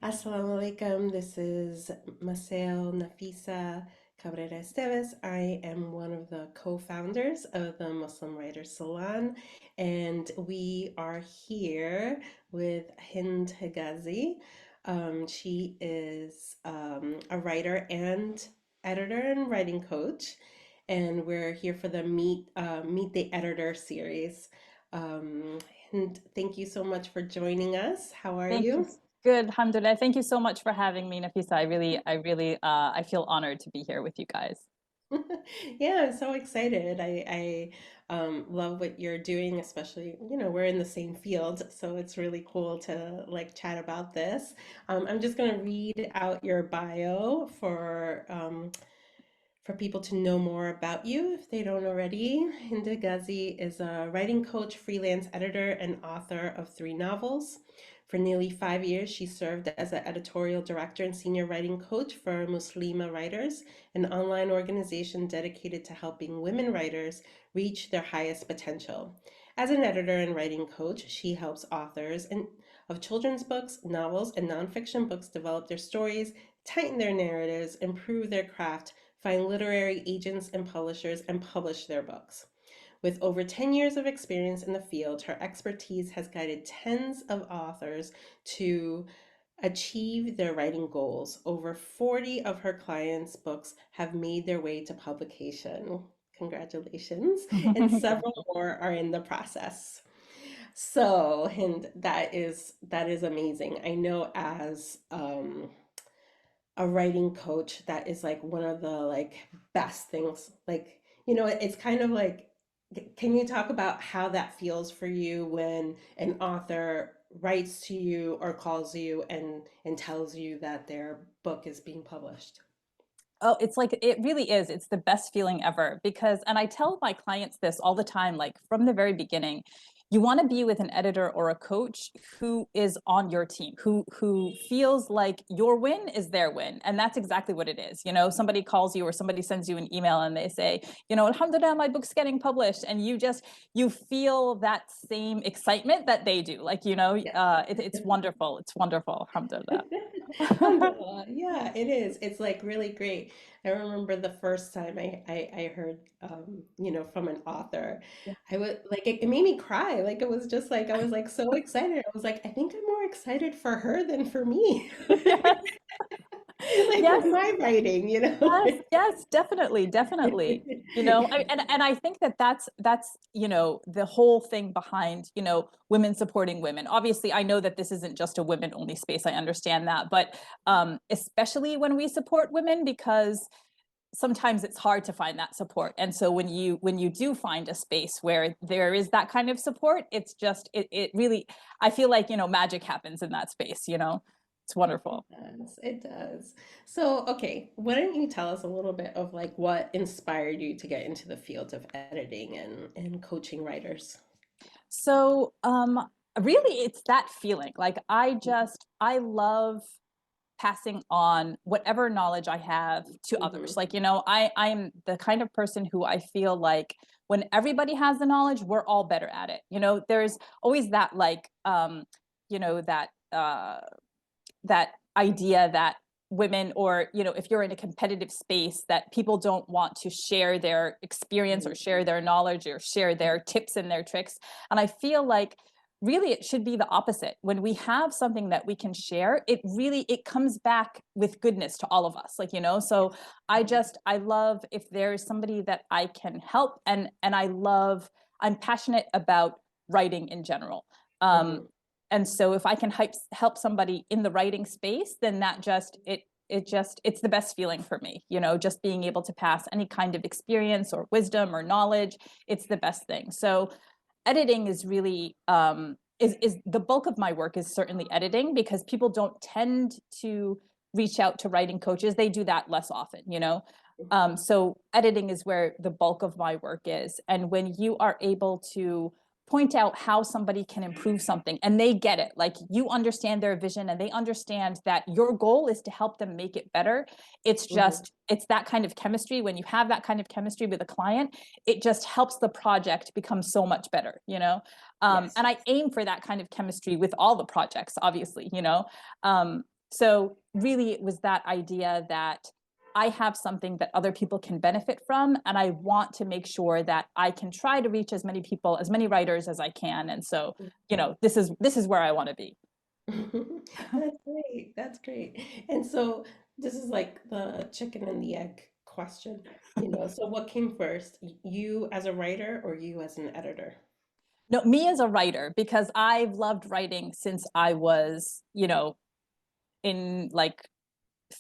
Assalamu alaikum. This is Maseo Nafisah Cabrera-Estevez. I am one of the co-founders of the Muslim Writers Salon, and we are here with Hend Hegazi. She is a writer and editor and writing coach, and we're here for the Meet the Editor series. And thank you so much for joining us. How are Thank you. you? Good, alhamdulillah. Thank you so much for having me, Nafisa. I feel honored to be here with you guys. Yeah, I'm so excited. I love what you're doing, especially, we're in the same field, so it's really cool to like chat about this. I'm just gonna read out your bio for people to know more about you if they don't already. Hinda Ghazi is a writing coach, freelance editor, and author of three novels. For nearly 5 years, she served as an editorial director and senior writing coach for Muslima Writers, an online organization dedicated to helping women writers reach their highest potential. As an editor and writing coach, she helps of children's books, novels, and nonfiction books develop their stories, tighten their narratives, improve their craft, find literary agents and publishers, and publish their books. With over 10 years of experience in the field, her expertise has guided tens of authors to achieve their writing goals. Over 40 of her clients' books have made their way to publication. Congratulations. And several more are in the process. So, and that is amazing. I know as a writing coach, that is like one of the like best things. Like, it's kind of like, can you talk about how that feels for you when an author writes to you or calls you and tells you that their book is being published? Oh, it's like it really is. It's the best feeling ever because, and I tell my clients this all the time, like from the very beginning, you want to be with an editor or a coach who is on your team, who feels like your win is their win. And that's exactly what it is. Somebody calls you or somebody sends you an email and they say, alhamdulillah, my book's getting published. And you feel that same excitement that they do. Like, Yes. it's wonderful. It's wonderful. Alhamdulillah. Alhamdulillah. Yeah, it is. It's like really great. I remember the first time I heard, from an author, I would like it made me cry. Like it was just like I was like so excited. I was like, I think I'm more excited for her than for me. Yes. Like for Yes, my writing. yes, yes, definitely, definitely. And I think that that's the whole thing behind women supporting women. Obviously, I know that this isn't just a women only space. I understand that, but especially when we support women, because sometimes it's hard to find that support. And so when you do find a space where there is that kind of support, it really, I feel like magic happens in that space. It's It wonderful. does. It does. So, okay, why don't you tell us a little bit of like what inspired you to get into the field of editing and coaching writers? So, really, it's that feeling. Like I love passing on whatever knowledge I have to others. Hmm. Like, I'm the kind of person who I feel like when everybody has the knowledge, we're all better at it. There's always that like, you know, that that idea that women, or if you're in a competitive space, that people don't want to share their experience or share their knowledge or share their tips and their tricks. And I feel like really it should be the opposite. When we have something that we can share, it comes back with goodness to all of us, like, so I love if there's somebody that I can help. And I'm passionate about writing in general. um Hmm. and so if I can help somebody in the writing space, then that it's the best feeling for me, just being able to pass any kind of experience or wisdom or knowledge. It's the best thing. So editing is really is the bulk of my work, is certainly editing, because people don't tend to reach out to writing coaches. They do that less often. So editing is where the bulk of my work is. And when you are able to point out how somebody can improve something and they get it, like you understand their vision and they understand that your goal is to help them make it better. Hmm. It's that kind of chemistry. When you have that kind of chemistry with a client, it just helps the project become so much better. Yes. And I aim for that kind of chemistry with all the projects, obviously. um, So really it was that idea that I have something that other people can benefit from, and I want to make sure that I can try to reach as many people, as many writers as I can. And so, this is where I want to be. That's great. That's great. And so this is like the chicken and the egg question, So what came first, you as a writer or you as an editor? No, me as a writer, because I've loved writing since I was, in like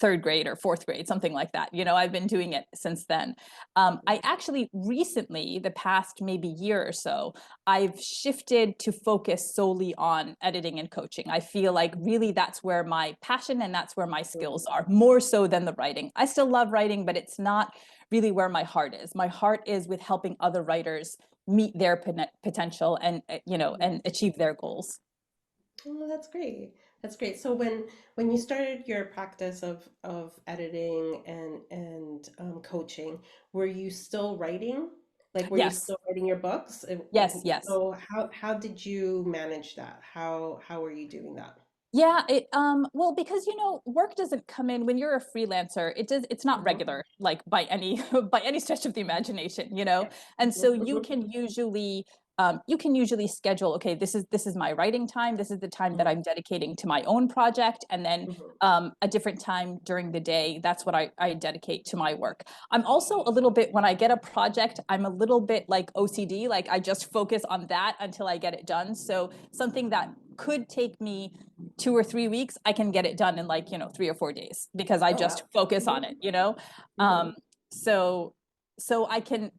third grade or fourth grade, something like that. I've been doing it since then. I actually recently, the past maybe year or so, I've shifted to focus solely on editing and coaching. I feel like really that's where my passion and that's where my skills are, more so than the writing. I still love writing, but it's not really where my heart is. My heart is with helping other writers meet their potential and and achieve their goals. Oh, that's great. That's great. So when you started your practice of editing and coaching, were you still writing? Like, were you Yes, still writing your books? yes, yes. So how did you manage that? How were you doing that? Yeah, well, because work doesn't come in when you're a freelancer. It's not Hmm. regular, like by any by any stretch of the imagination. Yeah. And so Hmm. you can usually schedule, okay, this is my writing time, this is the time that Hmm. I'm dedicating to my own project, and then Hmm. a different time during the day, that's what I dedicate to my work. I'm also a little bit, when I get a project, I'm a little bit like OCD, like I just focus on that until I get it done. So something that could take me 2 or 3 weeks, I can get it done in like 3 or 4 days because I Oh, just wow. focus on Hmm. it. Hmm. um so I can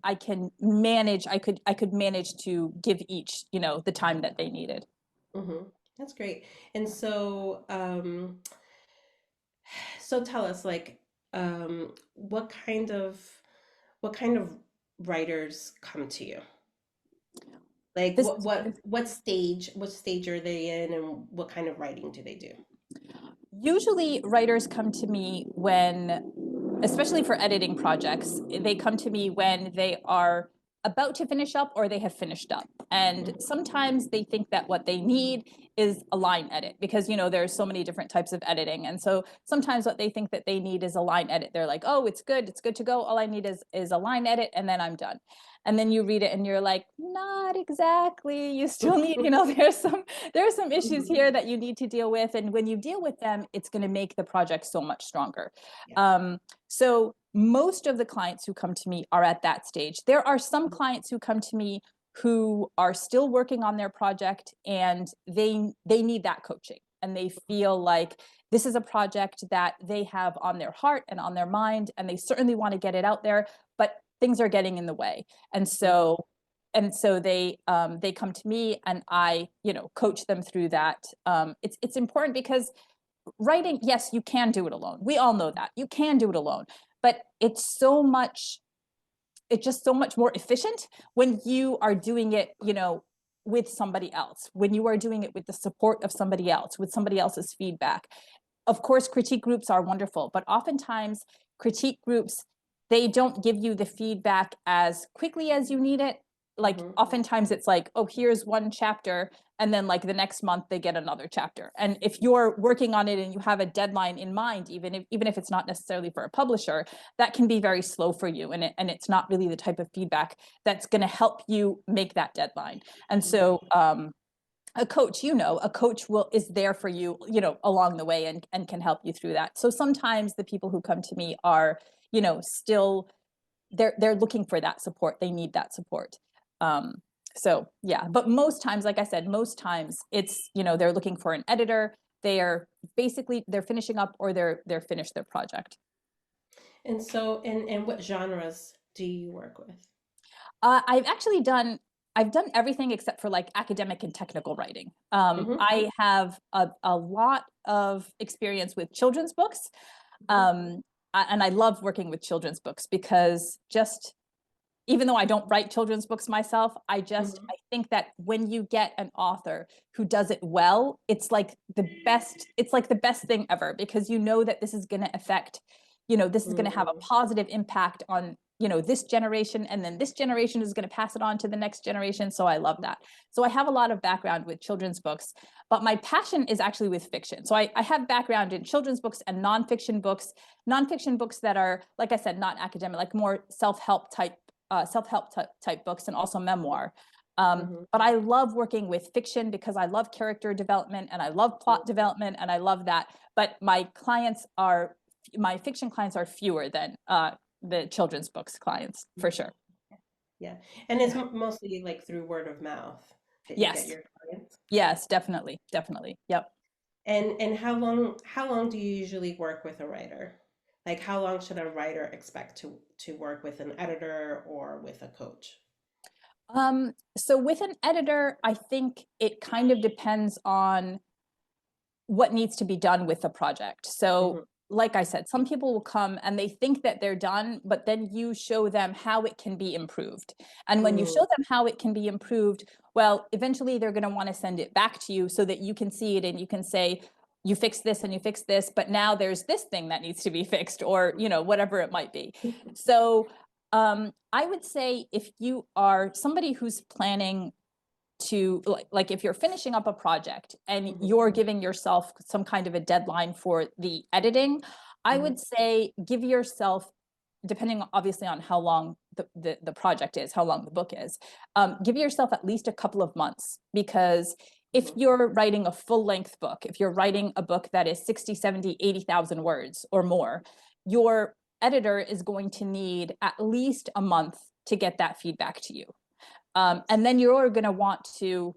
manage, I could manage to give each the time that they needed. Hmm. That's great. And so so tell us, like, what kind of writers come to you? Like, This what stage are they in, and what kind of writing do they do? Usually writers come to me when, especially for editing projects, they come to me when they are about to finish up or they have finished up. And Mhm. sometimes they think that what they need is a line edit because there's so many different types of editing. And so sometimes what they think that they need is a line edit. They're like, "Oh, it's good to go. All I need is a line edit and then I'm done." And then you read it and you're like, "Not exactly. You still need, there's some issues Mhm. here that you need to deal with, and when you deal with them, it's going to make the project so much stronger." Yeah. So most of the clients who come to me are at that stage. There are some clients who come to me who are still working on their project, and they need that coaching, and they feel like this is a project that they have on their heart and on their mind, and they certainly want to get it out there, but things are getting in the way. And Mhm. so they come to me, and I coach them through that. It's important because writing, yes, you can do it alone. We all know that you can do it alone, but it's just so much more efficient when you are doing it, with somebody else, when you are doing it with the support of somebody else, with somebody else's feedback. Of course, critique groups are wonderful, but oftentimes critique groups, they don't give you the feedback as quickly as you need it. Like Mhm. oftentimes it's like, oh, here's one chapter, and then like the next month they get another chapter. And if you're working on it and you have a deadline in mind, even if it's not necessarily for a publisher, that can be very slow for you, and it's not really the type of feedback that's going to help you make that deadline. And Mhm. so a coach is there for you, along the way, and can help you through that. So sometimes the people who come to me are, still, they're looking for that support. They need that support. um so yeah, but most times, like I said, most times it's, they're looking for an editor. They're finishing up, or they're finished their project. And so, and what genres do you work with? I've done everything except for like academic and technical writing. Hmm. I have a lot of experience with children's books. Hmm. And I love working with children's books because, just even though I don't write children's books myself, Hmm. I think that when you get an author who does it well, it's like the best thing ever, because that this is going to have a positive impact this generation, and then this generation is going to pass it on to the next generation. So I love that. So I have a lot of background with children's books, but my passion is actually with fiction. So I have background in children's books and nonfiction books that are, like I said, not academic, like more self-help type books, and also memoir. Mm-hmm. But I love working with fiction because I love character development and I love plot development and I love that. But my fiction clients are fewer than the children's books clients, for sure. Yeah. And it's mostly like through word of mouth that you get Yes, your clients. yes, definitely, definitely. Yep. And how long do you usually work with a writer? Like how long should a writer expect to work with an editor or with a coach? So with an editor, I think it kind of depends on what needs to be done with the project. So, Mm-hmm. like I said, some people will come and they think that they're done, but then you show them how it can be improved. And when you show them how it can be improved, well, eventually they're going to want to send it back to you so that you can see it and you can say, you fix this and you fix this, but now there's this thing that needs to be fixed, or, whatever it might be. So, I would say if you are somebody who's planning to, like if you're finishing up a project and Mm-hmm. you're giving yourself some kind of a deadline for the editing, I Mm-hmm. would say give yourself, depending obviously on how long the project is, how long the book is, give yourself at least a couple of months. Because if Mm-hmm. you're writing a full length book, if you're writing a book that is 60, 70, 80,000 words or more, your editor is going to need at least a month to get that feedback to you. And then you're going to want to,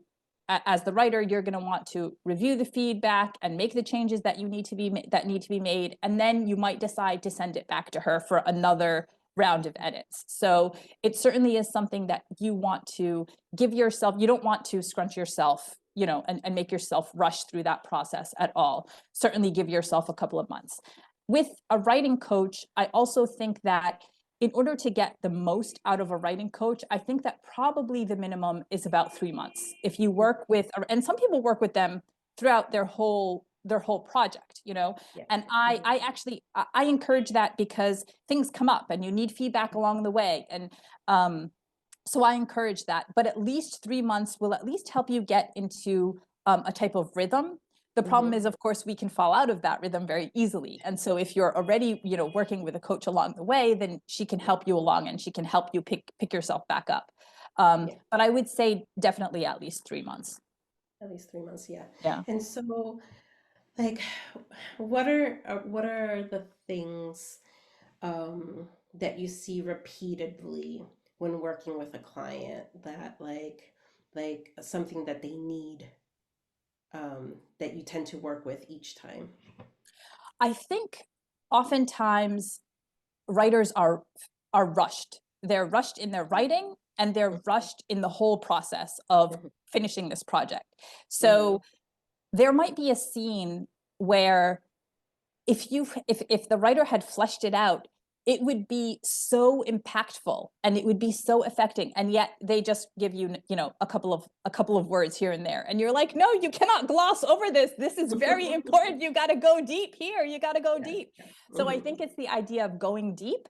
as the writer, you're going to want to review the feedback and make the changes that need to be made. And then you might decide to send it back to her for another round of edits. So it certainly is something that you want to give yourself. You don't want to scrunch yourself, and make yourself rush through that process at all. Certainly give yourself a couple of months. With a writing coach, I also think that in order to get the most out of a writing coach, I think that probably the minimum is about 3 months. If you work with, and some people work with them throughout their whole project, Yes. and I actually I encourage that because things come up and you need feedback along the way, and so I encourage that. But at least 3 months will at least help you get into a type of rhythm. The problem Mm-hmm. is, of course, we can fall out of that rhythm very easily. And so if you're already, working with a coach along the way, then she can help you along and she can help you pick yourself back up. Yeah. But I would say definitely at least 3 months. At least 3 months. Yeah. Yeah. And so, like, what are the things that you see repeatedly when working with a client that like something that they need that you tend to work with each time? I think oftentimes writers are rushed. They're rushed in their writing and they're rushed in the whole process of Mhm. finishing this project. Mhm. So there might be a scene where if the writer had fleshed it out, it would be so impactful and it would be so affecting, and yet they just give you, a couple of words here and there, and you're like, no, you cannot gloss over this. This is very important. You got to go deep here. You got to go Yeah. deep. Yeah. So I Mhm. think it's the idea of going deep,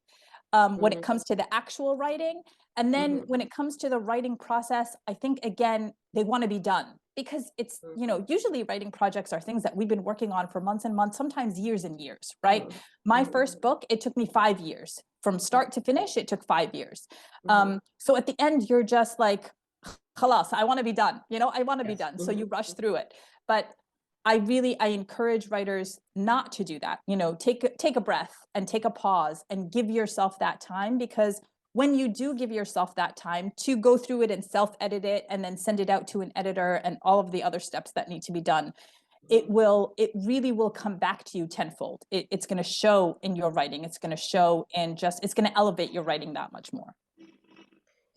when it Mhm. comes to the actual writing. And then Mhm. when it comes to the writing process, I think, again, they want to be done because it's, Mhm. usually writing projects are things that we've been working on for months and months, sometimes years and years, right? Mhm. My Mhm. first book, it took me 5 years. From start to finish, it took 5 years. Mhm. So at the end, you're just like, Khalas, I want to be done. I want to be Yes. done. So you Mhm. rush through it. But I encourage writers not to do that. Take a breath and take a pause and give yourself that time, because when you do give yourself that time to go through it and self-edit it and then send it out to an editor and all of the other steps that need to be done, Mhm. it really will come back to you tenfold. It's going to show in your writing. It's going to show in it's going to elevate your writing that much more.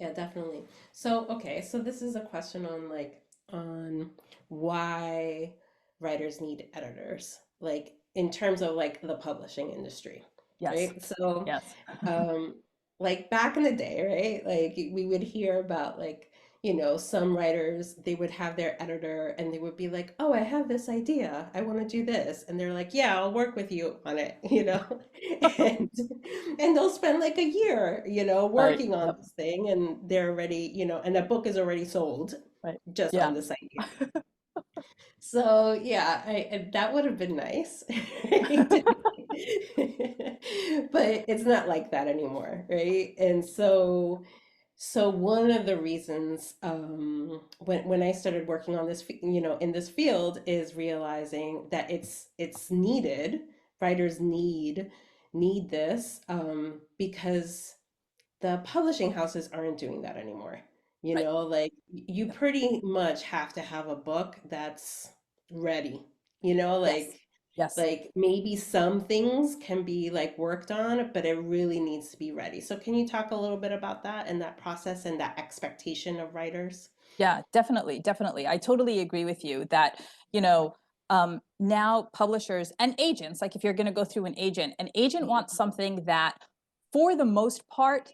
Yeah, definitely. So, okay, so this is a question on why writers need editors, like in terms of like the publishing industry, Yes. right? So, Yes. um, like back in the day, right? Like we would hear about like, some writers, they would have their editor and they would be like, "Oh, I have this idea. I want to do this." And they're like, "Yeah, I'll work with you on it," And and they'll spend like a year, Right. working on Yep. this thing and they're already, and a book is already sold Right. just Yeah. on this idea. So yeah, that would have been nice, right? But it's not like that anymore, right? And so one of the reasons when I started working on this, in this field, is realizing that it's needed. Writers need this because the publishing houses aren't doing that anymore. Right. Like you Yep. pretty much have to have a book that's ready. Yes. Yes. Like maybe some things can be like worked on, but it really needs to be ready. So can you talk a little bit about that and that process and that expectation of writers? Yeah, definitely, definitely. I totally agree with you that, now publishers and agents, like if you're going to go through an agent wants something that, for the most part,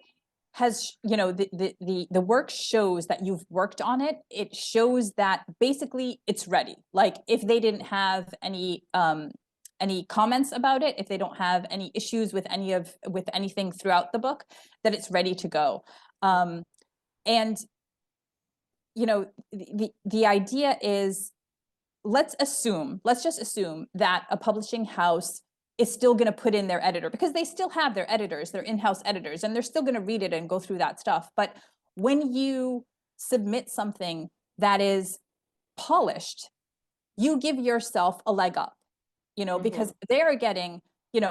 has, the work shows that you've worked on it. It shows that basically it's ready. Like if they didn't have any comments about it, if they don't have any issues with anything throughout the book, that it's ready to go. And the idea is, let's just assume that a publishing house is still going to put in their editor, because they still have their editors, their in-house editors, and they're still going to read it and go through that stuff. But when you submit something that is polished, you give yourself a leg up, Mm-hmm. because they are getting,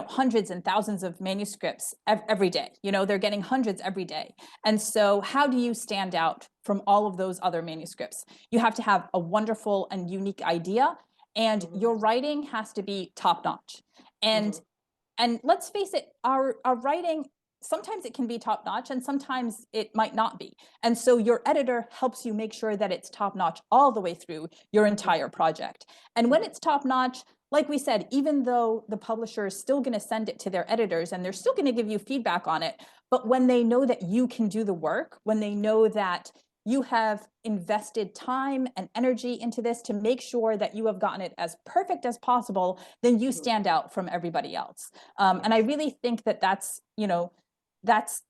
hundreds and thousands of manuscripts every day. They're getting hundreds every day. And so how do you stand out from all of those other manuscripts? You have to have a wonderful and unique idea, and Mm-hmm. your writing has to be top notch. And Mm-hmm. and let's face it, our writing, sometimes it can be top notch and sometimes it might not be. And so your editor helps you make sure that it's top notch all the way through your entire project. And when Mm-hmm. it's top notch, like we said, even though the publisher is still going to send it to their editors and they're still going to give you feedback on it, but when they know that you can do the work, when they know that you have invested time and energy into this to make sure that you have gotten it as perfect as possible, then you Mm-hmm. stand out from everybody else. And I Yes. really think that that's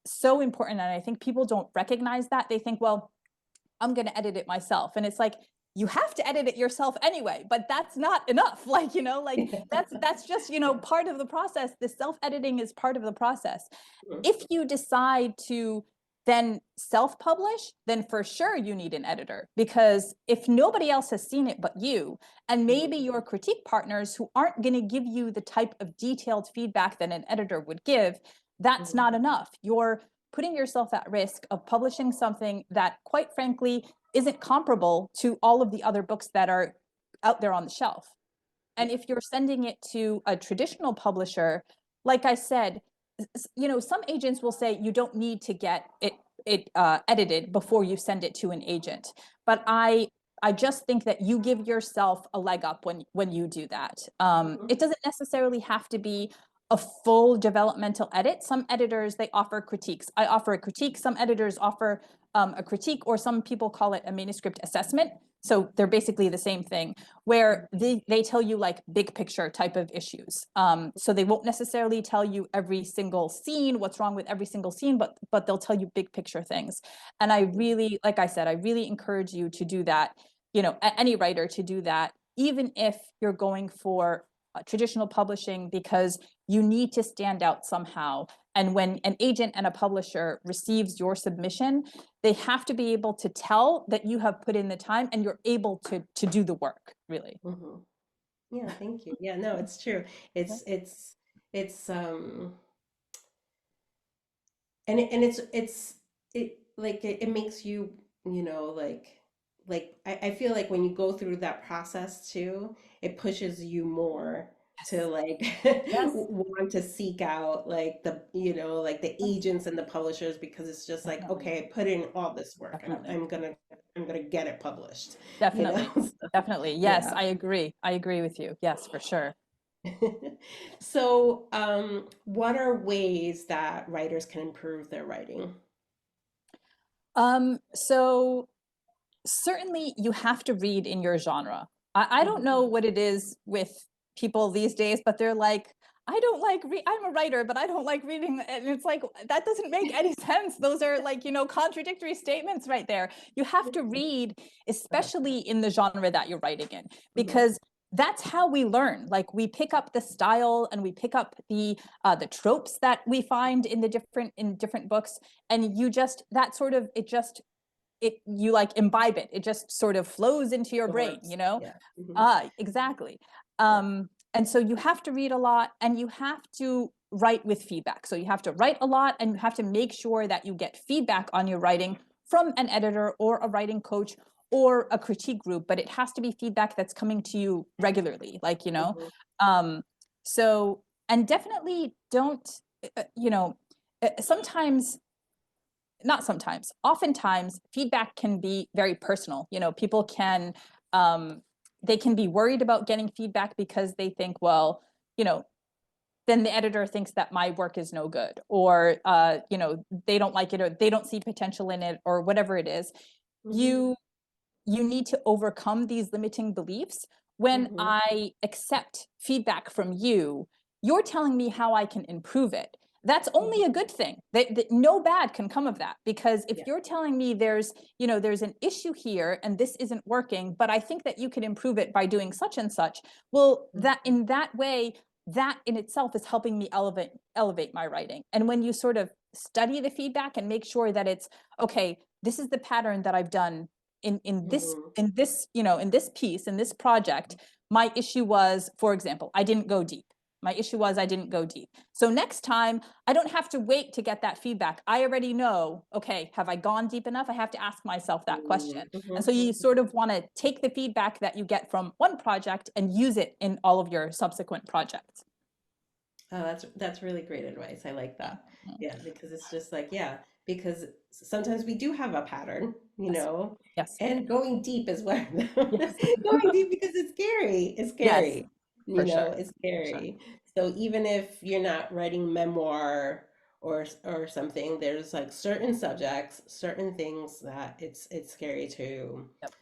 so important. And I think people don't recognize that. They think, well, I'm going to edit it myself. And it's like, you have to edit it yourself anyway, but that's not enough. Like, that's just, part of the process. The self-editing is part of the process. Mm-hmm. If you decide to then self-publish, then for sure you need an editor, because if nobody else has seen it but you, and maybe Mm-hmm. your critique partners who aren't going to give you the type of detailed feedback that an editor would give, that's Mm-hmm. not enough. You're putting yourself at risk of publishing something that, quite frankly, isn't comparable to all of the other books that are out there on the shelf. And Yeah. if you're sending it to a traditional publisher, like I said, some agents will say you don't need to get it edited before you send it to an agent. But I just think that you give yourself a leg up when you do that. Mm-hmm. It doesn't necessarily have to be a full developmental edit. Some editors, they offer critiques. I offer a critique. Some editors offer a critique, or some people call it a manuscript assessment. So they're basically the same thing, where they tell you like big picture type of issues. So they won't necessarily tell you every single scene, what's wrong with every single scene, but they'll tell you big picture things. And I really, like I said, I really encourage you to do that, any writer to do that, even if you're going for traditional publishing, because you need to stand out somehow. And when an agent and a publisher receives your submission, they have to be able to tell that you have put in the time and you're able to do the work, really. Mm-hmm. Yeah, thank you. Yeah, no, it's true. It's and it's it makes you, I feel like when you go through that process too, it pushes you more to Yes. like Yes. want to seek out like the Yes. agents and the publishers, because it's just like, Definitely. okay, I put in all this work. I'm Definitely. I'm gonna I'm gonna get it published, you know? Definitely. So, Definitely. Yes, yeah. I agree. I agree with you. Yes, for sure. So, what are ways that writers can improve their writing? So certainly you have to read in your genre. I don't know Mhm. what it is with people these days, but they're like, I don't like I'm a writer, but I don't like reading. And it's like, that doesn't make any sense. Those are like, contradictory statements right there. You have to read, especially in the genre that you're writing in, Mhm. because that's how we learn. Like, we pick up the style and we pick up the tropes that we find in the different books. And you just, that sort of, you like imbibe it. It just sort of flows into your brain, Absorbs. Yeah. Mhm. exactly. Yeah. And so you have to read a lot, and you have to write with feedback. So you have to write a lot, and you have to make sure that you get feedback on your writing from an editor or a writing coach or a critique group, but it has to be feedback that's coming to you regularly, Mhm. um so, and definitely don't, sometimes, not sometimes, oftentimes feedback can be very personal. People can, they can be worried about getting feedback because they think, well, you know then the editor thinks that my work is no good, or they don't like it, or they don't see potential in it, or whatever it is. Mhm. You you need to overcome these limiting beliefs. When Mhm. I accept feedback from you, you're telling me how I can improve it. That's only a Mhm. good thing. That no bad can come of that, because if Yeah. you're telling me there's an issue here and this isn't working, but I think that you could improve it by doing such and such, well, that Mhm. in that way, that in itself is helping me elevate my writing. And when you sort of study the feedback and make sure that it's okay, this is the pattern that I've done Mhm. in this piece, in this project. My issue was, for example, I didn't go deep. My issue was I didn't go deep. So next time, I don't have to wait to get that feedback. I already know, okay, have I gone deep enough? I have to ask myself that question. Mhm. And so Mhm. you sort of want to take the feedback that you get from one project and use it in all of your subsequent projects. Oh, that's really great advice. I like that. Mhm. Yeah, because it's just like, yeah, because sometimes we do have a pattern, Yes. Yes. and going deep is where Yes. going deep because it's scary. It's Yes, scary. for sure. It's For sure. scary. So even if you're not writing memoir or something, there's like certain subjects, certain things that it's scary Yep.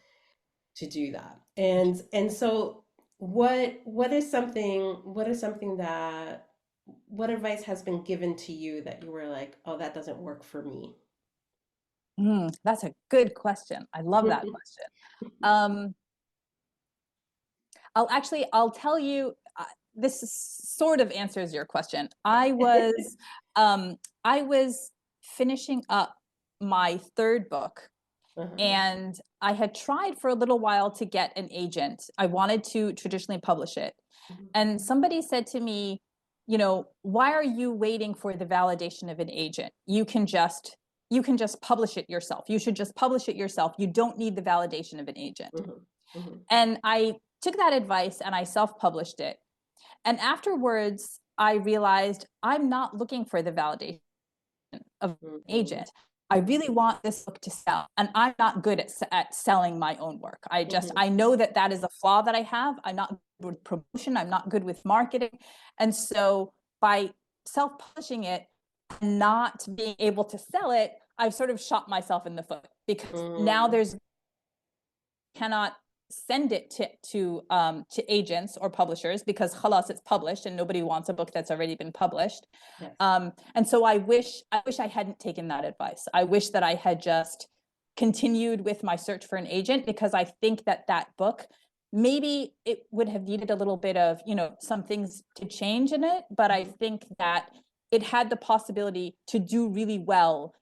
to do that. And so what is something that what advice has been given to you that you were like, oh, that doesn't work for me? That's a good question. I love that question. Um, I'll tell you, this sort of answers your question. Um, I was finishing up my third book, Uh-huh. and I had tried for a little while to get an agent. I wanted to traditionally publish it. Mhm. And somebody said to me, why are you waiting for the validation of an agent? You can just publish it yourself. You should just publish it yourself. You don't need the validation of an agent. Mhm. Mhm. And I took that advice and I self-published it. And afterwards, I realized I'm not looking for the validation of an Mhm. agent. I really want this book to sell, and I'm not good at selling my own work. Mhm. I know that that is a flaw that I have. I'm not good with promotion. I'm not good with marketing. And so by self-publishing it and not being able to sell it, I've sort of shot myself in the foot, because now Mhm. there's cannot send it to agents or publishers, because khalas, it's published and nobody wants a book that's already been published. Yes. And so I wish I hadn't taken that advice. I wish that I had just continued with my search for an agent, because I think that that book, maybe it would have needed a little bit of, some things to change in it, but I Mhm. think that it had the possibility to do really well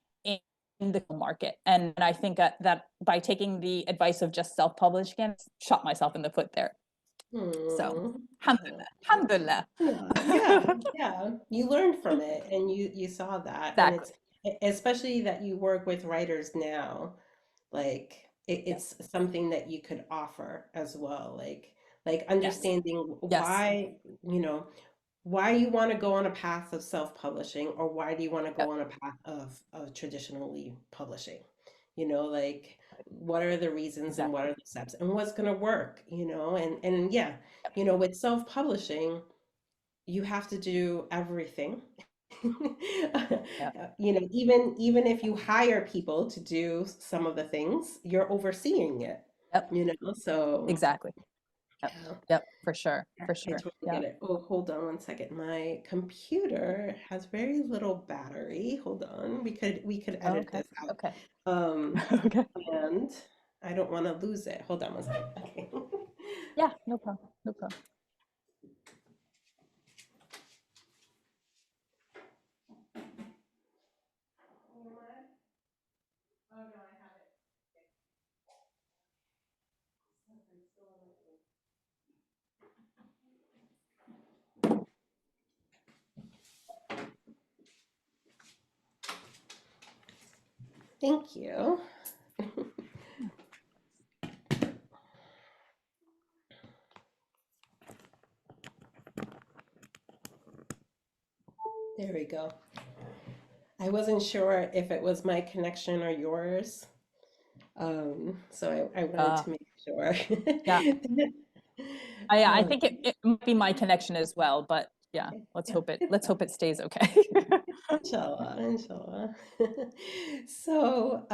in the market. And I think that by taking the advice of just self-publishing, I shot myself in the foot there. So, Hmm. alhamdulillah, alhamdulillah. Yeah, yeah, yeah. You learned from it and you saw that. And Exactly. it's especially that you work with writers now, like Yes. it's something that you could offer as well. Like Yes. understanding Yes. why you want to go on a path of self-publishing, or why do you want to Yep. go on a path of traditionally publishing? Like what are the reasons and what Exactly. are the steps and what's going to work, and yeah, Yep. with self-publishing, you have to do everything. Yeah. Even if you hire people to do some of the things, you're overseeing it, Yep. so Exactly. Yep. yeah. Yep. For sure. Yeah, For I sure. totally Yeah. get it. Oh, hold on one second. My computer has very little battery. Hold on. We could Oh, edit okay. this out. Okay. Um, Okay. and I don't want to lose it. Hold on one second. Okay. Yeah. No problem. No problem. Thank you. There we go. I wasn't sure if it was my connection or yours. So I wanted Uh, to make sure. yeah. I Um, think it might be my connection as well, but yeah, yeah, it's let's fine. hope it stays okay. Inshallah, inshallah. So,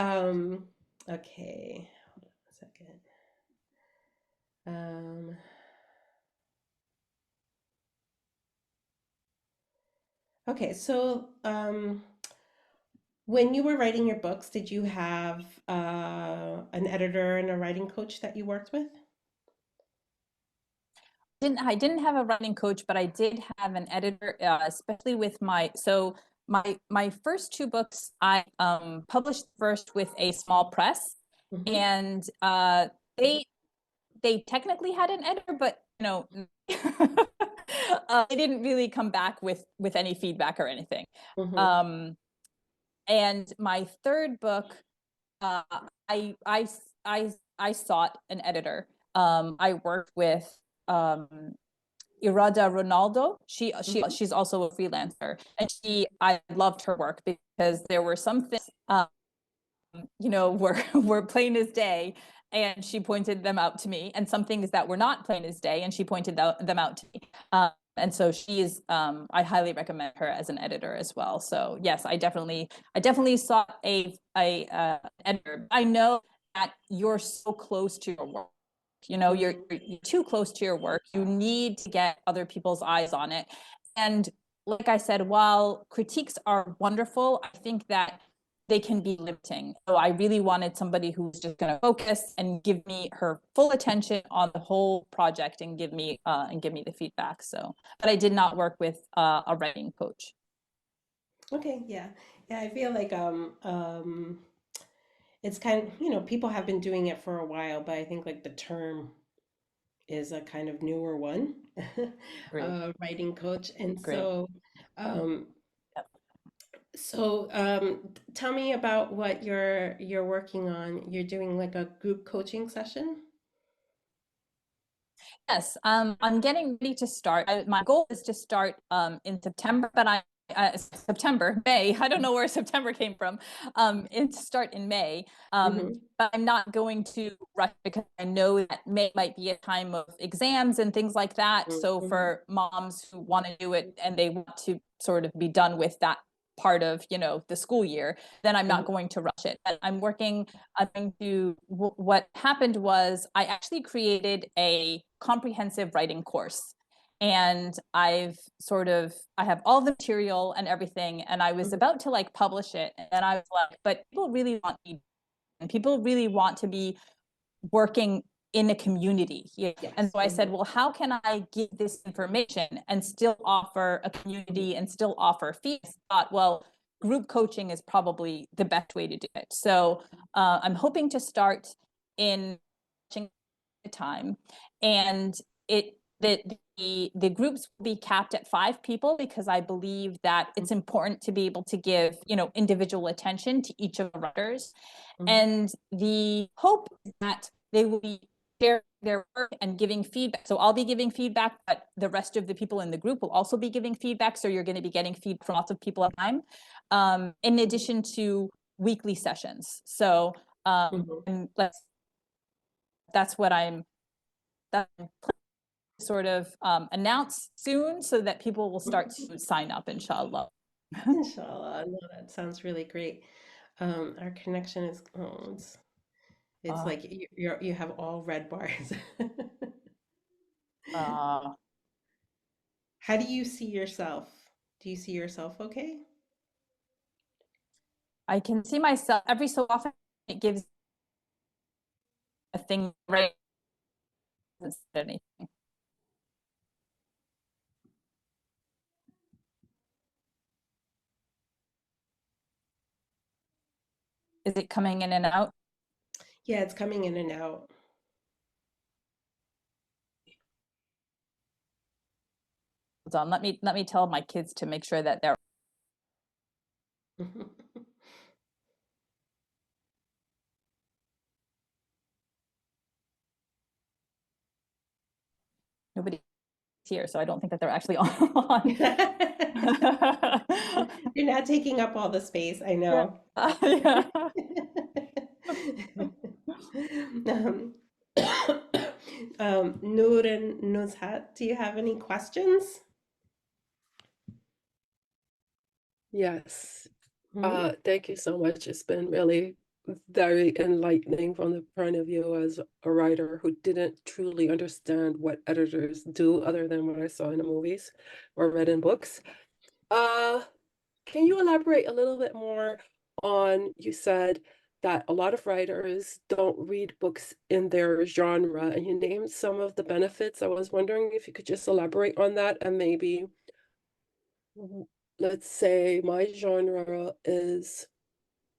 okay, hold on a second. Um, okay, so when you were writing your books, did you have an editor and a writing coach that you worked with? I didn't have a writing coach, but I did have an editor, especially with my first two books. I published first with a small press, Mm-hmm. and they they technically had an editor, but they didn't really come back with any feedback or anything. Mm-hmm. Um, and my third book, uh, I I I sought an editor. I worked with um, Irada Ronaldo. Mm-hmm. She's also a freelancer, and I loved her work because there were some things were were plain as day, and she pointed them out to me, and some things that were not plain as day, and she pointed them out to me. And so I highly recommend her as an editor as well. So yes, I definitely saw a editor. I know that you're so close to your work. Mm-hmm. You're too close to your work. You need to get other people's eyes on it. And like I said, while critiques are wonderful, I think that they can be limiting. So I really wanted somebody who's just going to focus and give me her full attention on the whole project and give me the feedback. So, but I did not work with a writing coach. Okay, yeah. Yeah, I feel like it's kind of, people have been doing it for a while, but I think like the term is a kind of newer one, Agreed. writing coach. And Agreed. um, Yep. tell me about what you're working on. You're doing like a group coaching session? Yes, I'm getting ready to start. My goal is to start in September, but May. I don't know where September came from. To start in May. Mm-hmm. But I'm not going to rush because I know that May might be a time of exams and things like that. So Mm-hmm. for moms who want to do it and they want to sort of be done with that part of the school year, then I'm not going to rush it. But I'm going to, what happened was I actually created a comprehensive writing course. And I have all the material and everything. And I was Mm-hmm. about to like publish it. And I was like, but people really want me, and people really want to be working in a community. Yeah. And Yes. so I said, Mm-hmm. well, how can I give this information and still offer a community and still offer fees? I thought, well, group coaching is probably the best way to do it. So I'm hoping to start in time, and it that the groups will be capped at 5 people because I believe that it's important to be able to give individual attention to each of the writers, Mm-hmm. and the hope is that they will be sharing their work and giving feedback. So I'll be giving feedback, but the rest of the people in the group will also be giving feedback. So you're going to be getting feedback from lots of people at a time, in addition to weekly sessions. So Mm-hmm. and that's what I'm that sort of announce soon so that people will start to sign up, inshallah. Inshallah. No, that sounds really great. Our connection is, it's Uh, like you have all red bars. uh, How do you see yourself? Do you see yourself okay? I can see myself every so often. It gives a thing right instead of anything. Is it coming in and out? Yeah, it's coming in and out. Hold on. Let me tell my kids to make sure that they're nobody's here, so I don't think that they're actually on. You're not taking up all the space, I Yeah. know. Yeah. Um, Noor and Nuzhat, do you have any questions? Yes. Mhm. Thank you so much. It's been really very enlightening from the point of view as a writer who didn't truly understand what editors do other than what I saw in the movies or read in books. Uh, can you elaborate a little bit more on, you said that a lot of writers don't read books in their genre, and you named some of the benefits. I was wondering if you could just elaborate on that and maybe let's say my genre is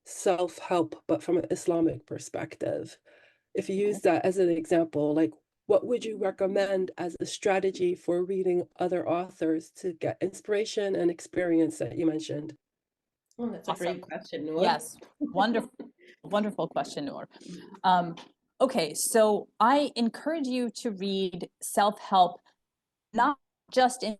self-help, but from an Islamic perspective. If you use that as an example, like what would you recommend as a strategy for reading other authors to get inspiration and experience that you mentioned? Oh, that's a Awesome. great question, Noor. Yes. Wonderful, wonderful question, Noor. Okay, so I encourage you to read self-help, not just in,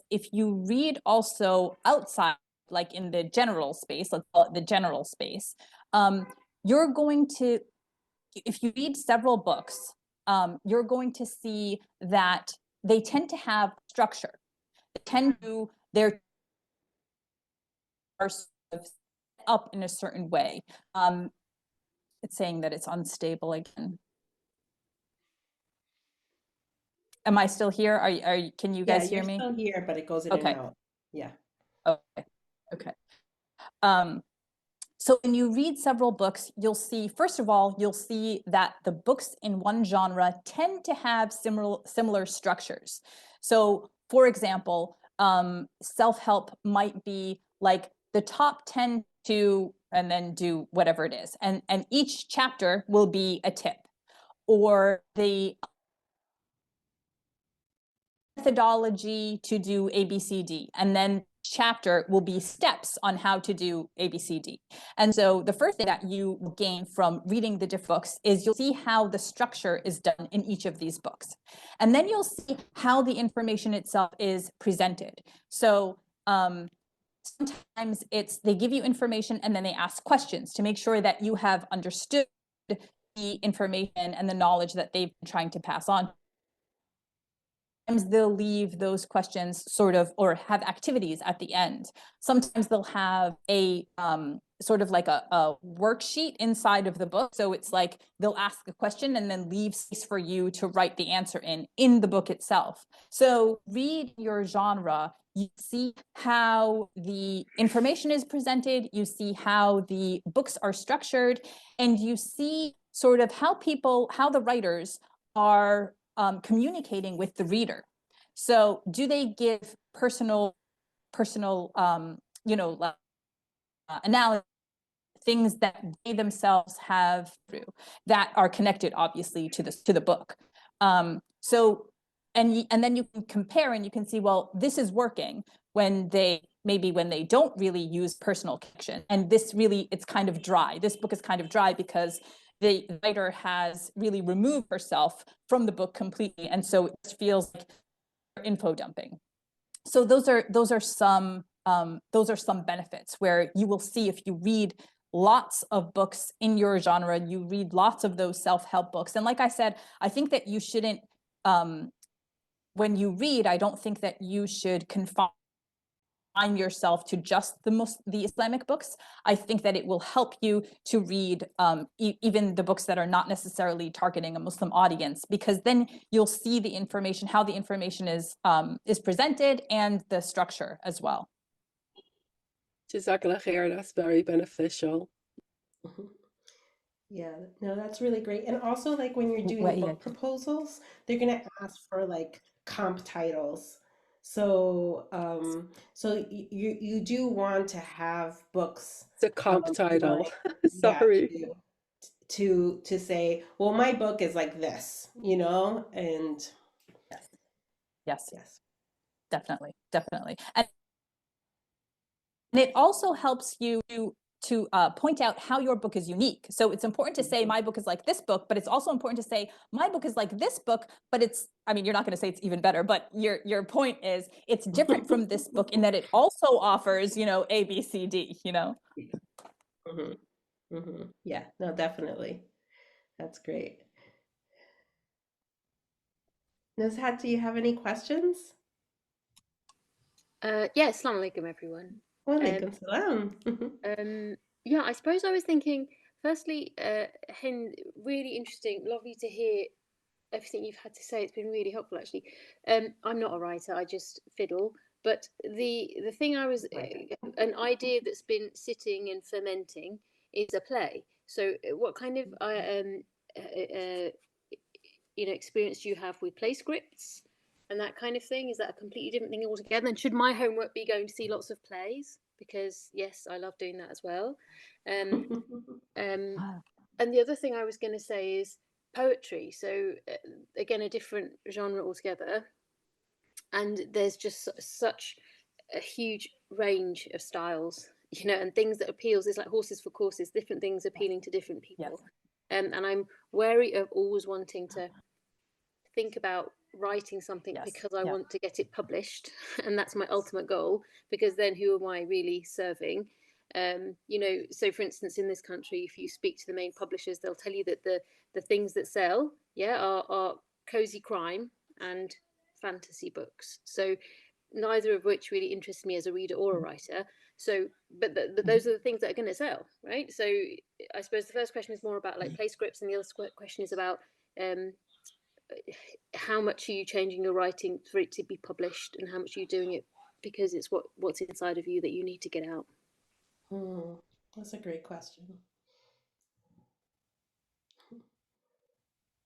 if you read also outside, like in the general space, let's call it the general space, you're going to, if you read several books, you're going to see that they tend to have structure. They tend to, they're sort of set up in a certain way. It's saying that it's unstable again. Am I still here? Can you Yeah, guys you're hear me? still here, but it goes in and Okay. out. Yeah. Okay. Okay. Um, so when you read several books, you'll see, first of all, you'll see that the books in one genre tend to have similar structures. So for example, self-help might be like the top 10 to, and then do whatever it is. And each chapter will be a tip, or the methodology to do ABCD, and then chapter will be steps on how to do ABCD. And so the first thing that you gain from reading the different books is you'll see how the structure is done in each of these books. And then you'll see how the information itself is presented. So sometimes they give you information and then they ask questions to make sure that you have understood the information and the knowledge that they've been trying to pass on. Sometimes they'll leave those questions sort of, or have activities at the end. Sometimes they'll have a sort of like a worksheet inside of the book. So it's like they'll ask a question and then leave space for you to write the answer in the book itself. So read your genre. You see how the information is presented, you see how the books are structured, and you see sort of how the writers are communicating with the reader. So do they give personal, you know, analysis, things that they themselves have through that are connected, obviously, to the book. So and then you can compare and you can see, well, this is working when they don't really use personal connection, and this really, it's kind of dry. This book is kind of dry because the writer has really removed herself from the book completely, and so it feels like info dumping. So those are some benefits where you will see, if you read lots of books in your genre, you read lots of those self-help books. And like I said, I think that you shouldn't, when you read, I don't think that you should confine yourself to just the Islamic books, I think that it will help you to read even the books that are not necessarily targeting a Muslim audience, because then you'll see the information, how the information is presented, and the structure as well. Jazakallah khair, that's very beneficial. Mhm. Yeah, no, that's really great. And also, like when you're doing book proposals, they're gonna ask for like comp titles. So, so you do want to have books, It's a comp title. like, yeah, Sorry. to say, well, my book is like this, you know, and Yes, yes. definitely, definitely. And it also helps you to point out how your book is unique. So it's important to say my book is like this book, but it's also important to say my book is like this book, but it's, I mean, you're not going to say it's even better, but your point is it's different from this book in that it also offers, you know, A, B, C, D, you know? Yeah, no, definitely. That's great. Nuzhat, do you have any questions? Yeah, Assalamu alaikum, everyone. Walaikum salam. Yeah, I suppose I was thinking, firstly, Hind, really interesting, lovely to hear everything you've had to say. It's been really helpful, actually. I'm not a writer, I just fiddle. But the thing I was, an idea that's been sitting and fermenting is a play. So what kind of, experience do you have with play scripts and that kind of thing? Is that a completely different thing altogether? And should my homework be going to see lots of plays? Because yes, I love doing that as well. And the other thing I was going to say is poetry. So again, a different genre altogether. And there's just such a huge range of styles, you know, and things that appeals. It's like horses for courses, different things appealing to different people. And I'm wary of always wanting to think about writing something because I want to get it published, and that's my ultimate goal, because then who am I really serving? You know, so for instance, in this country, if you speak to the main publishers, they'll tell you that the things that sell are cozy crime and fantasy books, so neither of which really interests me as a reader or a writer. So but those are the things that are going to sell, right? So I suppose the first question is more about like play scripts, and the other question is about how much are you changing your writing for it to be published, and how much are you doing it because it's what's inside of you that you need to get out? That's a great question.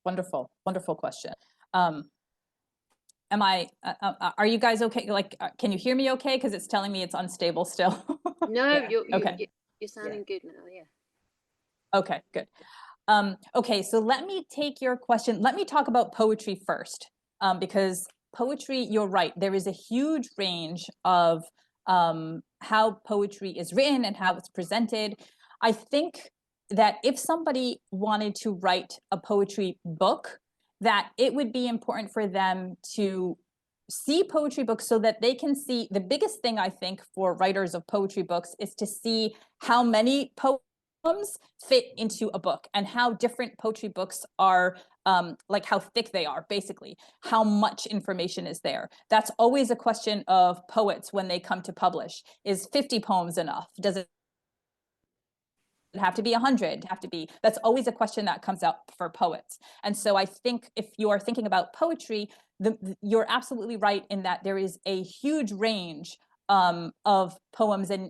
Wonderful, wonderful question. Are you guys okay? Like, can you hear me okay? Because it's telling me it's unstable still. No, yeah. You're sounding good now, yeah. Okay, good. Okay, so let me take your question. Let me talk about poetry first, because poetry, you're right, there is a huge range of how poetry is written and how it's presented. I think that if somebody wanted to write a poetry book, that it would be important for them to see poetry books so that they can see, the biggest thing I think for writers of poetry books is to see how many poems fit into a book, and how different poetry books are, like how thick they are, basically, how much information is there. That's always a question of poets when they come to publish. Is 50 poems enough? Does it have to be 100? Have to be? That's always a question that comes up for poets. And so I think if you are thinking about poetry, you're absolutely right in that there is a huge range of poems, and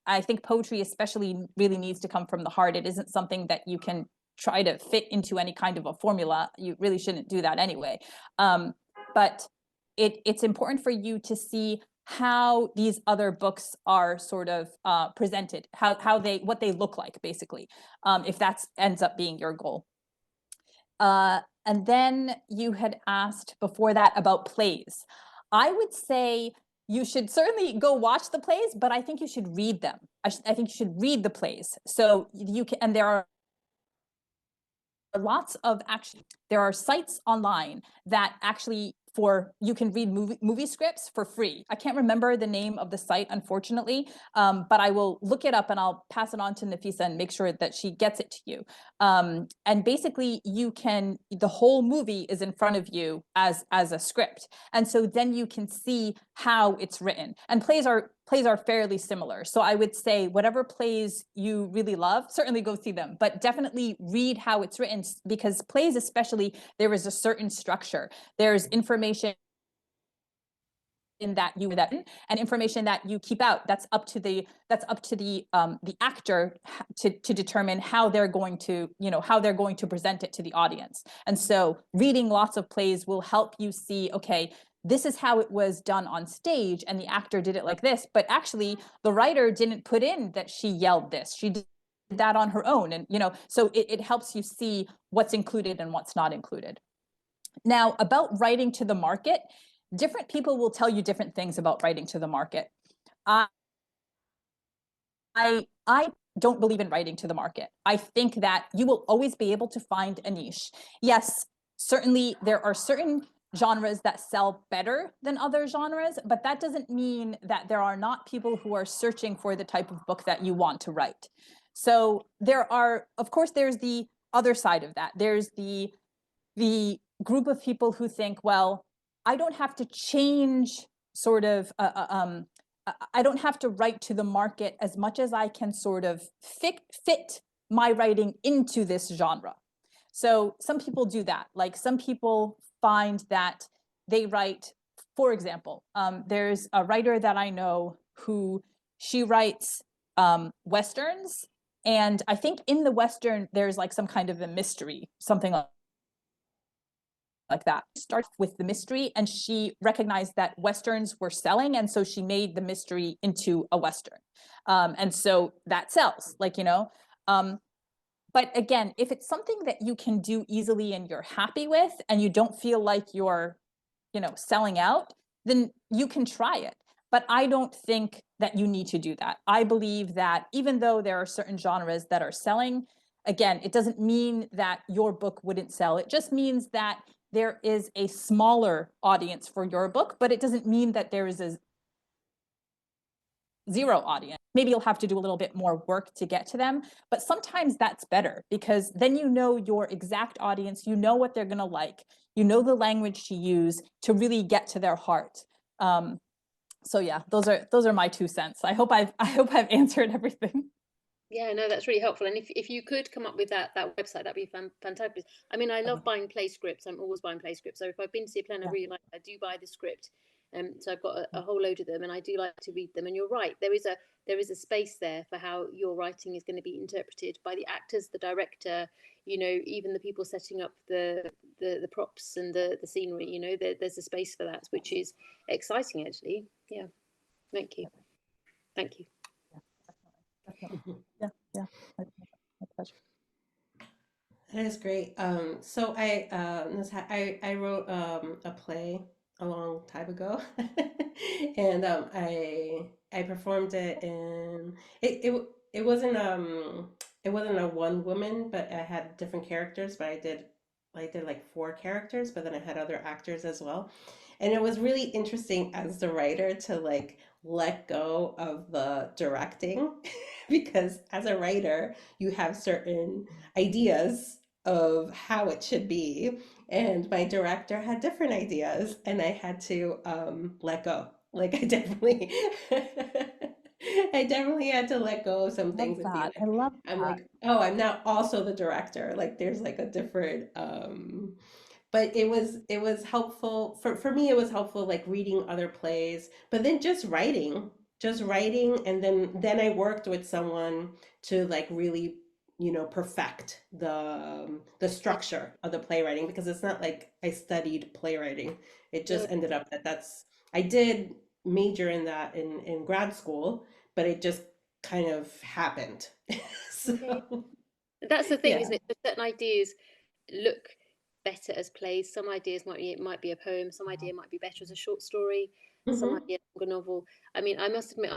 I think poetry especially really needs to come from the heart. It isn't something that you can try to fit into any kind of a formula. You really shouldn't do that anyway. But it's important for you to see how these other books are sort of presented, what they look like, basically, if that ends up being your goal. And then you had asked before that about plays. I would say you should certainly go watch the plays, but I think you should read them. I think you should read the plays. So you can, and there are lots of there are sites online that actually you can read movie scripts for free. I can't remember the name of the site, unfortunately, but I will look it up and I'll pass it on to Nafisah and make sure that she gets it to you. And basically the whole movie is in front of you as a script. And so then you can see how it's written. And plays are fairly similar. So I would say whatever plays you really love, certainly go see them, but definitely read how it's written, because plays especially, there is a certain structure. There's information in that and information that you keep out. That's up to the actor to determine how they're going to present it to the audience. And so reading lots of plays will help you see, okay, this is how it was done on stage and the actor did it like this, but actually the writer didn't put in that she yelled this. She did that on her own. And, so it helps you see what's included and what's not included. Now, about writing to the market, different people will tell you different things about writing to the market. I don't believe in writing to the market. I think that you will always be able to find a niche. Yes, certainly there are certain genres that sell better than other genres, but that doesn't mean that there are not people who are searching for the type of book that you want to write. So of course, there's the other side of that. There's the group of people who think, well, I don't have to change I don't have to write to the market as much as I can sort of fit my writing into this genre. So some people do that. Like some people find that they write, for example, there's a writer that I know who she writes Westerns. And I think in the Western, there's like some kind of a mystery, something like that. Starts with the mystery, and she recognized that Westerns were selling, and so she made the mystery into a Western. And so that sells, but again, if it's something that you can do easily and you're happy with, and you don't feel like you're, selling out, then you can try it. But I don't think that you need to do that. I believe that even though there are certain genres that are selling, again, it doesn't mean that your book wouldn't sell. It just means that there is a smaller audience for your book, but it doesn't mean that there is a zero audience. Maybe you'll have to do a little bit more work to get to them, but sometimes that's better, because then you know your exact audience, you know what they're going to like, you know the language to use to really get to their heart. So yeah, those are my 2 cents. I hope I've answered everything. Yeah, no, that's really helpful. And if you could come up with that website, that'd be fantastic. I mean, I love buying play scripts. I'm always buying play scripts. So if I've been to see a play and I really like it, I do buy the script. So I've got a whole load of them, and I do like to read them. And you're right, there is a space there for how your writing is going to be interpreted by the actors, the director, even the people setting up the props and the scenery. There's a space for that, which is exciting, actually. Yeah, thank you. Yeah. My pleasure. That is great. So I wrote a play a long time ago, and I performed it in it wasn't it wasn't a one woman, but I had different characters. But I did like 4 characters, but then I had other actors as well, and it was really interesting as the writer to like let go of the directing because as a writer you have certain ideas of how it should be, and my director had different ideas, and I had to let go. Like I definitely I definitely had to let go of some things and be I like, love I'm that. like, oh, I'm now also the director. Like there's like a different but it was helpful for me. It was helpful like reading other plays, but then just writing, and then I worked with someone to like really perfect the Yeah, structure of the playwriting, because it's not like I studied playwriting. It no, just ended up that's I did major in that in grad school, but it just kind of happened. yeah. So That's the thing, yeah. isn't it? So certain ideas look better as plays. Some ideas might be a poem. Some idea might be better as a short story. Some Hmm. idea a novel. I mean, I must admit,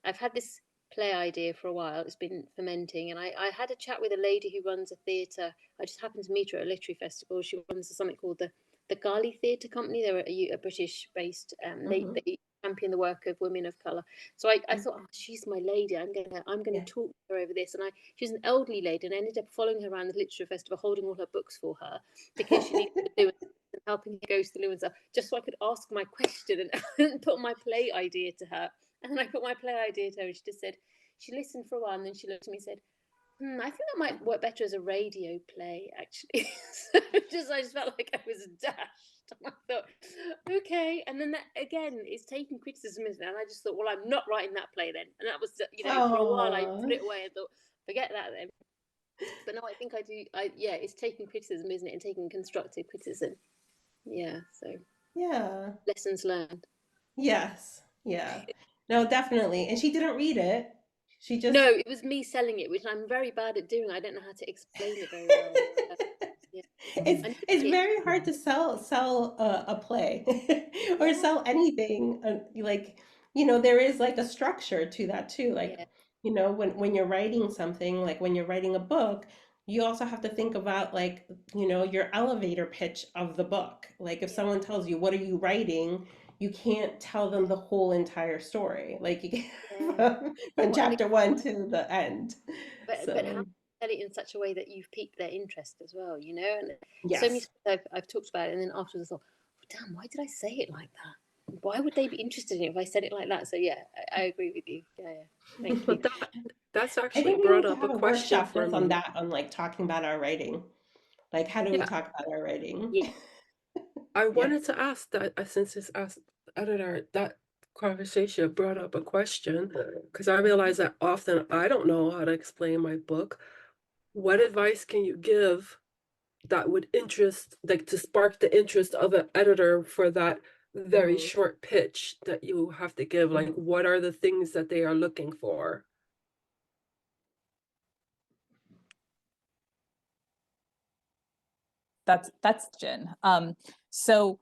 I've had this play idea for a while. It's been fermenting, and I had a chat with a lady who runs a theatre. I just happened to meet her at a literary festival. She runs something called the Gali Theatre Company. They're a British-based. Mhm. They champion the work of women of color. So I thought, oh, she's my lady. I'm gonna Yeah. talk to her over this. And she's an elderly lady, and I ended up following her around the literature festival, holding all her books for her because she needed to do it, and helping her go through and stuff, just so I could ask my question and put my play idea to her. And then I put my play idea to her, and she just said, she listened for a while, and then she looked at me and said, I think that might work better as a radio play, actually. So I just felt like I was dashed. I thought, okay. And then that, again, is taking criticism, isn't it? And I just thought, well, I'm not writing that play then. And that was, for a while I put Oh, it away and thought, forget that then. But no, I think I do. Yeah, it's taking criticism, isn't it? And taking constructive criticism. Yeah, so yeah. lessons learned. Yes. Yeah. No, definitely. And she didn't read it. She just No, it was me selling it, which I'm very bad at doing. I don't know how to explain it very well. Yeah. it's very hard to sell a play or Yeah, sell anything like there is like a structure to that too, like yeah, when you're writing something, like when you're writing a book, you also have to think about like your elevator pitch of the book. Like if yeah, someone tells you what are you writing, you can't tell them the whole entire story, like you yeah. from Well, and chapter one to the end. but how So to tell it in such a way that you've piqued their interest as well, And so many yes. times I've talked about it, and then afterwards I thought, oh, damn, why did I say it like that? Why would they be interested in it if I said it like that? So yeah, I agree with you. Yeah, yeah. Thank you. But that's I actually think we brought need to up a have a question workshop for just on me. that, on like talking about our writing. Like, how do we Yeah, talk about our writing? Yeah, I Yeah. wanted to ask that since it's asked editor, that conversation brought up a question because I realize that often I don't know how to explain my book. What advice can you give that would interest, like to spark the interest of an editor for that very Mm, short pitch that you have to give? Like, mhm. what are the things that they are looking for? That's Jen. So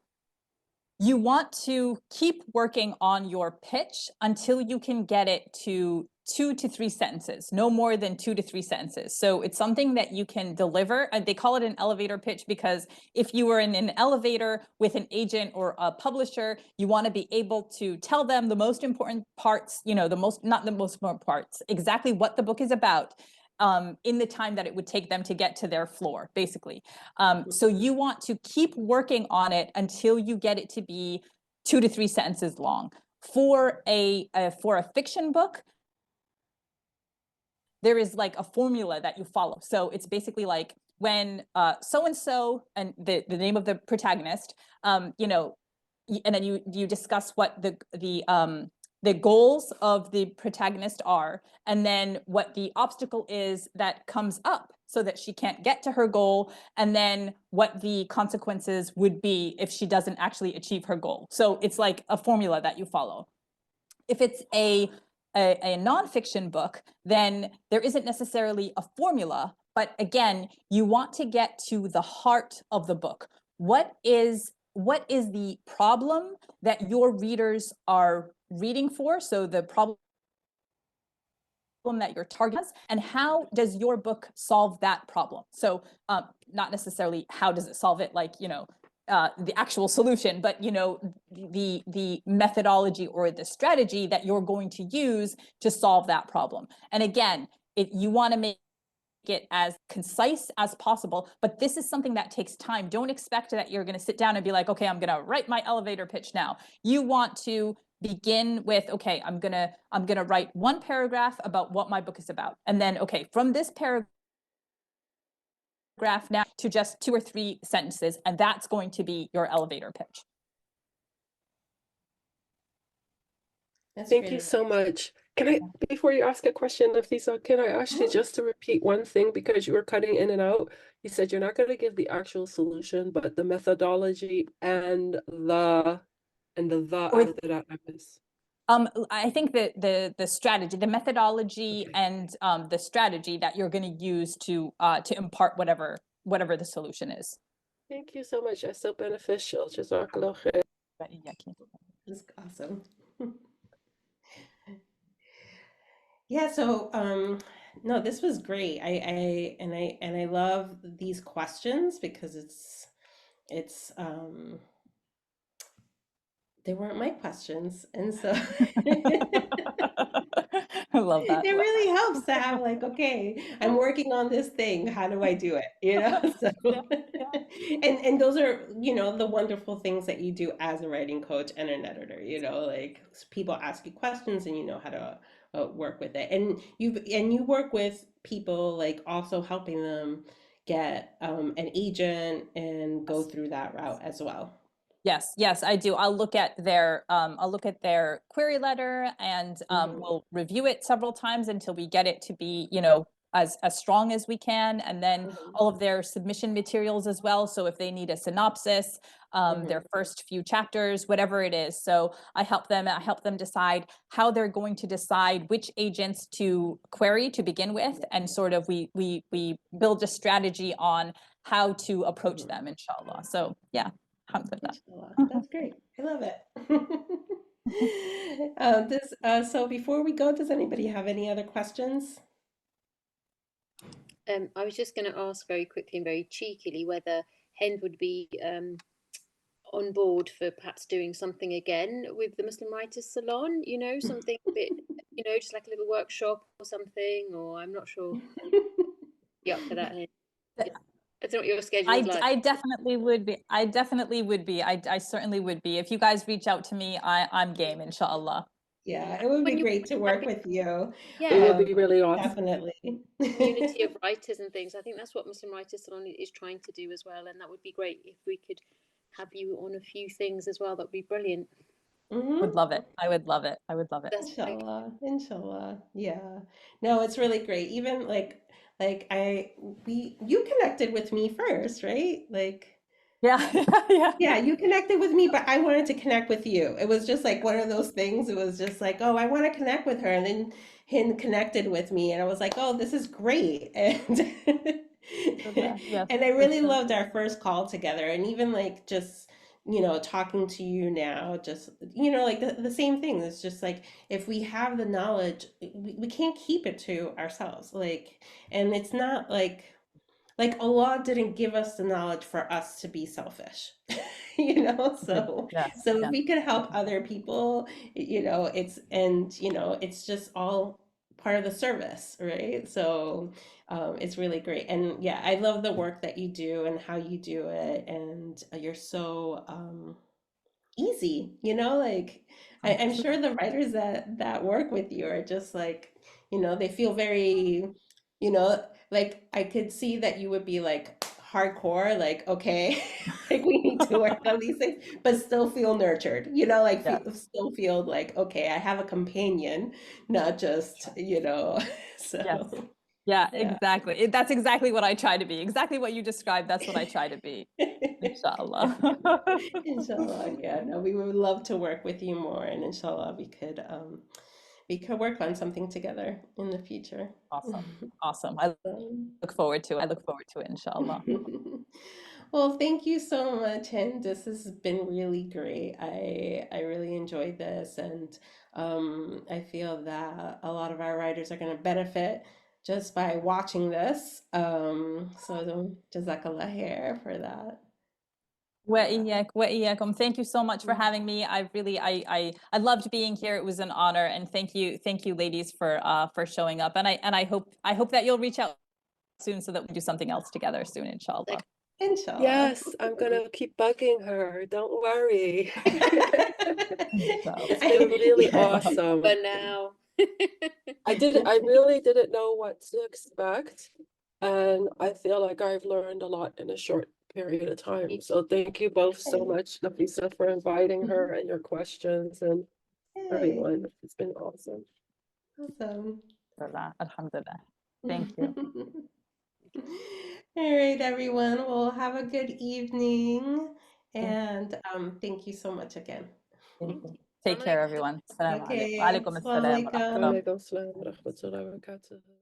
you want to keep working on your pitch until you can get it to 2 to 3 sentences, no more than 2 to 3 sentences. So it's something that you can deliver. And they call it an elevator pitch because if you were in an elevator with an agent or a publisher, you want to be able to tell them the most important parts, not the most important parts, exactly what the book is about, in the time that it would take them to get to their floor, basically. So you want to keep working on it until you get it to be 2 to 3 sentences long. For a fiction book, there is like a formula that you follow. So it's basically like when so and so, and the name of the protagonist, and then you discuss what the goals of the protagonist are, and then what the obstacle is that comes up so that she can't get to her goal, and then what the consequences would be if she doesn't actually achieve her goal. So it's like a formula that you follow. If it's a nonfiction book, then there isn't necessarily a formula, but again, you want to get to the heart of the book. What is the problem that your readers are reading for? So the problem that your target has, and how does your book solve that problem? So not necessarily how does it solve it, like the actual solution, but the methodology or the strategy that you're going to use to solve that problem. And again, you want to make it as concise as possible, but this is something that takes time. Don't expect that you're going to sit down and be like, okay, I'm going to write my elevator pitch now. You want to begin with, okay, I'm going to write one paragraph about what my book is about, and then okay, from this paragraph now to just 2 or 3 sentences, and that's going to be your elevator pitch. That's Thank great you so advice. much. Can I, before you ask a question, Nafisa, can I ask you Mhm. just to repeat one thing because you were cutting in and out? You said you're not going to give the actual solution, but the methodology and the Or after that I miss. I think that the strategy, the methodology, Okay. and the strategy that you're going to use to impart whatever the solution is. Thank you so much. That's so beneficial. Jazakallah khair. That's awesome. Yeah, so no, this was great. I love these questions because it's they weren't my questions, and so I love that. it really helps to have like, okay, I'm working on this thing. How do I do it? You know, so Yeah, and those are, you know, the wonderful things that you do as a writing coach and an editor. You know, like people ask you questions and you know how to work with it, and you work with people like also helping them get an agent and go through that route as well. Yes, yes, I do. I'll look at their query letter and Hmm. we'll review it several times until we get it to be, you know, as strong as we can, and then Hmm. all of their submission materials as well. So if they need a synopsis, Hmm. their first few chapters, whatever it is. So I help them decide how they're going to decide which agents to query to begin with, and sort of we build a strategy on how to approach Hmm. them, inshallah. So yeah. Alhamdulillah. Inshallah. That's great. I love it. So before we go, does anybody have any other questions? I was just going to ask very quickly and very cheekily whether Hend would be on board for perhaps doing something again with the Muslim Writers Salon, you know, something a bit, you know, just like a little workshop or something, or I'm not sure. You up for that, Hend? I don't know what your schedule is like. I definitely would be. I definitely would be. I certainly would be. If you guys reach out to me, I'm game, inshallah. Yeah, it would be When you're great to like work with you. It yeah, would Um, be really awesome. Definitely. community of writers and things. I think that's what Muslim Writers Salon is trying to do as well, and that would be great if we could have you on a few things as well. That would be brilliant. Would Hmm. love it. I would love it. I would love it. That's like Inshallah, inshallah. Yeah. No, it's really great. Even like you connected with me first, right? Like Yeah, yeah, yeah, you connected with me, but I wanted to connect with you. It was just like one of those things. It was just like, oh, I want to connect with her. And then Hin connected with me, and I was like, oh, this is great. And yes, and I for really sure. loved our first call together. And even like just, you know, talking to you now, just, you know, like the same thing. It's just like if we have the knowledge, we can't keep it to ourselves. Like, and it's not like Allah didn't give us the knowledge for us to be selfish. You know, Yes, so if yes. we could help other people, you know, you know, it's just all part of the service, right? So it's really great. And yeah, I love the work that you do and how you do it, and you're so easy, you know, like I'm sure the writers that work with you are just like, you know, they feel very, you know, like I could see that you would be like hardcore, like, okay, like we need to work on these things, but still feel nurtured, you know, like Yes, still feel like, okay, I have a companion, not just, you know, yes. so Yeah, yeah. exactly. That's exactly what I try to be. Exactly what you described. That's what I try to be. Inshallah. Inshallah, yeah. No, we would love to work with you more, and inshallah, we could work on something together in the future. Awesome. Awesome. I Um, look forward to it. I look forward to it, inshallah. well, thank you so much, and this has been really great. I really enjoyed this, and I feel that a lot of our writers are going to benefit just by watching this. So jazakallah khair for that. وإياك. Thank you so much for having me. I really, I loved being here. It was an honor, and thank you, ladies, for showing up. And I hope that you'll reach out soon so that we do something else together soon, inshallah. like Inshallah. Yes, I'm gonna keep bugging her. Don't worry. It's been Inshallah. really Inshallah. awesome. for now. I really didn't know what to expect, and I feel like I've learned a lot in a short period of time. So thank you both so much, Nafisah, for inviting her and your questions and Yay. everyone. It's been awesome. Awesome. Alhamdulillah. Thank you. All right, everyone. Well, have a good evening. And thank you so much again. Thank you. Take Assalamu care, alaikum. everyone. Assalamu alaikum. Wa Okay. alaikum Assalamu assalam wa alaikum. rahmatullah. Walaikum salam wa rahmatullahi wa barakatuh.